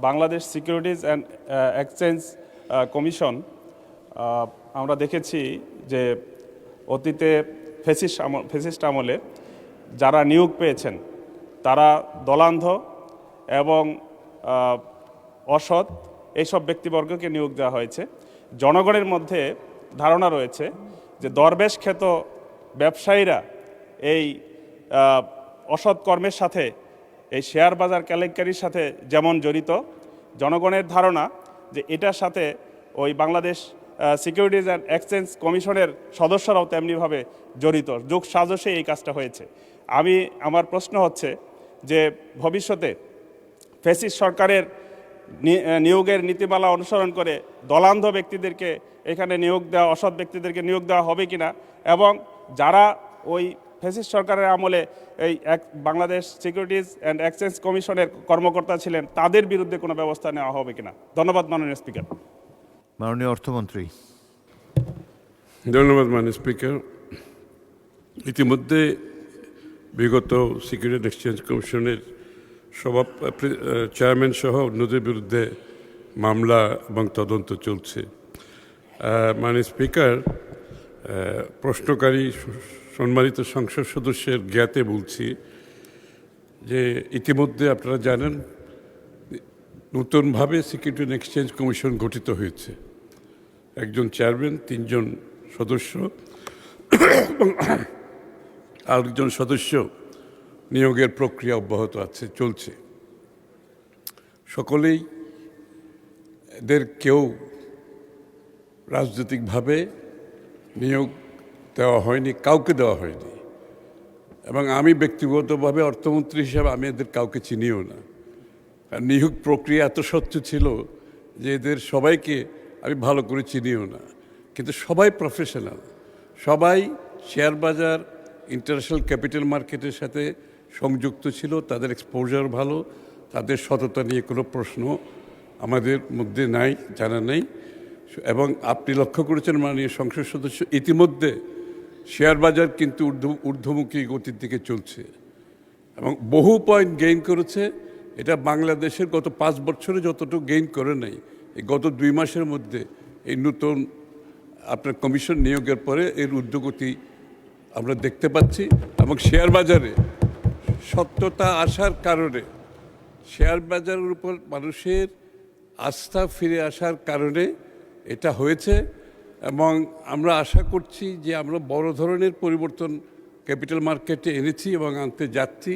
Bangladesh securities and exchange commission আমরা দেখেছি যে অতীতে ফ্যাসিস্ট আমলে যারা নিয়োগ পেয়েছেন তারা দলান্ধ এবং অসৎ এইসব ব্যক্তিবর্গকে নিয়োগ দেওয়া হয়েছে। জনগণের মধ্যে ধারণা রয়েছে যে দরবেশ খ্যাত ব্যবসায়ীরা এই অসৎ কর্মের সাথে এই শেয়ার বাজার কেলেঙ্কারির সাথে যেমন জড়িত, জনগণের ধারণা যে এটার সাথে ওই বাংলাদেশ সিকিউরিটিজ অ্যান্ড এক্সচেঞ্জ কমিশনের সদস্যরাও তেমনিভাবে জড়িত, যোগ সাজসে এই কাজটা হয়েছে। আমার প্রশ্ন হচ্ছে যে ভবিষ্যতে ফ্যাসিস্ট সরকারের নিয়োগের নীতিমালা অনুসরণ করে দলান্ধ ব্যক্তিদেরকে এখানে নিয়োগ দেওয়া, অসৎ ব্যক্তিদেরকে নিয়োগ দেওয়া হবে কিনা, এবং যারা ওই ফ্যাসিস্ট সরকারের আমলে এই বাংলাদেশ সিকিউরিটিজ অ্যান্ড এক্সচেঞ্জ কমিশনের কর্মকর্তা ছিলেন তাদের বিরুদ্ধে কোনো ব্যবস্থা নেওয়া হবে কিনা। ধন্যবাদ মাননীয় স্পিকার। মাননীয় অর্থমন্ত্রী। ধন্যবাদ মাননীয় স্পিকার। ইতিমধ্যে বিগত সিকিউরিটি এক্সচেঞ্জ কমিশনের চেয়ারম্যান সহ অন্যদের বিরুদ্ধে মামলা এবং তদন্ত চলছে। মাননীয় স্পিকার, প্রশ্নকারী সম্মানিত সংসদ সদস্যের জ্ঞাতে বলছি যে ইতিমধ্যে আপনারা জানেন নতুনভাবে সিকিউরিটি অ্যান্ড এক্সচেঞ্জ কমিশন গঠিত হয়েছে। একজন চেয়ারম্যান, 3 জন সদস্য এবং আরেকজন সদস্য নিয়োগের প্রক্রিয়া অব্যাহত আছে, চলছে। সকলেই এদের কেউ রাজনৈতিকভাবে নিয়োগ দেওয়া হয়নি, কাউকে দেওয়া হয়নি, এবং আমি ব্যক্তিগতভাবে অর্থমন্ত্রী হিসাবে আমি এদের কাউকে চিনিও না। আর নিয়োগ প্রক্রিয়া এত স্বচ্ছ ছিল যে এদের সবাইকে আমি ভালো করে চিনিও না, কিন্তু সবাই প্রফেশনাল, সবাই শেয়ার বাজার ইন্টারন্যাশনাল ক্যাপিটাল মার্কেটের সাথে সংযুক্ত ছিল, তাদের এক্সপোজার ভালো, তাদের সততা নিয়ে কোনো প্রশ্ন আমাদের মধ্যে নাই, জানা নেই। এবং আপনি লক্ষ্য করেছেন মাননীয় সংসদ সদস্য, ইতিমধ্যে শেয়ার বাজার কিন্তু ঊর্ধ্বমুখী গতির দিকে চলছে এবং বহু পয়েন্ট গেইন করেছে। এটা বাংলাদেশের গত 5 বছরে যতটুকু গেইন করে নাই, এই গত 2 মাসের মধ্যে এই নতুন আপনার কমিশন নিয়োগের পরে এর ঊর্ধ্বগতি আমরা দেখতে পাচ্ছি। এবং শেয়ার বাজারে সত্যতা আসার কারণে, শেয়ার বাজারের উপর মানুষের আস্থা ফিরে আসার কারণে এটা হয়েছে। এবং আমরা আশা করছি যে আমরা বড় ধরনের পরিবর্তন ক্যাপিটাল মার্কেটে এনেছি এবং আনতে যাচ্ছি।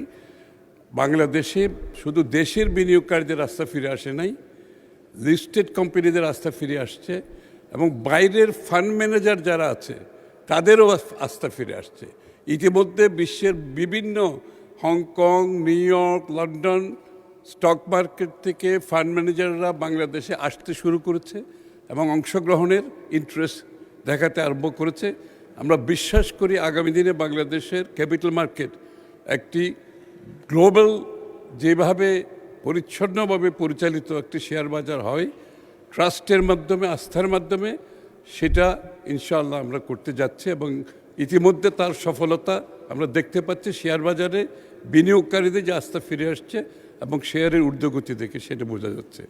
বাংলাদেশে শুধু দেশের বিনিয়োগকারীদের আস্থা ফিরে আসে নাই, লিস্টেড কোম্পানিদের আস্থা ফিরে আসছে, এবং বাইরের ফান্ড ম্যানেজার যারা আছে তাদেরও আস্থা ফিরে আসছে। ইতিমধ্যে বিশ্বের বিভিন্ন Hong Kong, new York, London stock market থেকে ফান্ড ম্যানেজাররা বাংলাদেশে আসতে শুরু করেছে এবং অংশগ্রহণের ইন্টারেস্ট দেখাতে আরম্ভ করেছে। আমরা বিশ্বাস করি আগামী দিনে বাংলাদেশের ক্যাপিটাল মার্কেট একটি গ্লোবাল, যেভাবে পরিচ্ছন্নভাবে পরিচালিত একটি শেয়ার বাজার হয়, ট্রাস্টের মাধ্যমে, আস্থার মাধ্যমে, সেটা ইনশাআল্লাহ আমরা করতে যাচ্ছি। এবং ইতিমধ্যে তার সফলতা আমরা দেখতে পাচ্ছি। শেয়ার বাজারে বিনিয়োগকারীদের যে আস্থা ফিরে আসছে এবং শেয়ারের ঊর্ধ্বগতি দেখে সেটা বোঝা যাচ্ছে।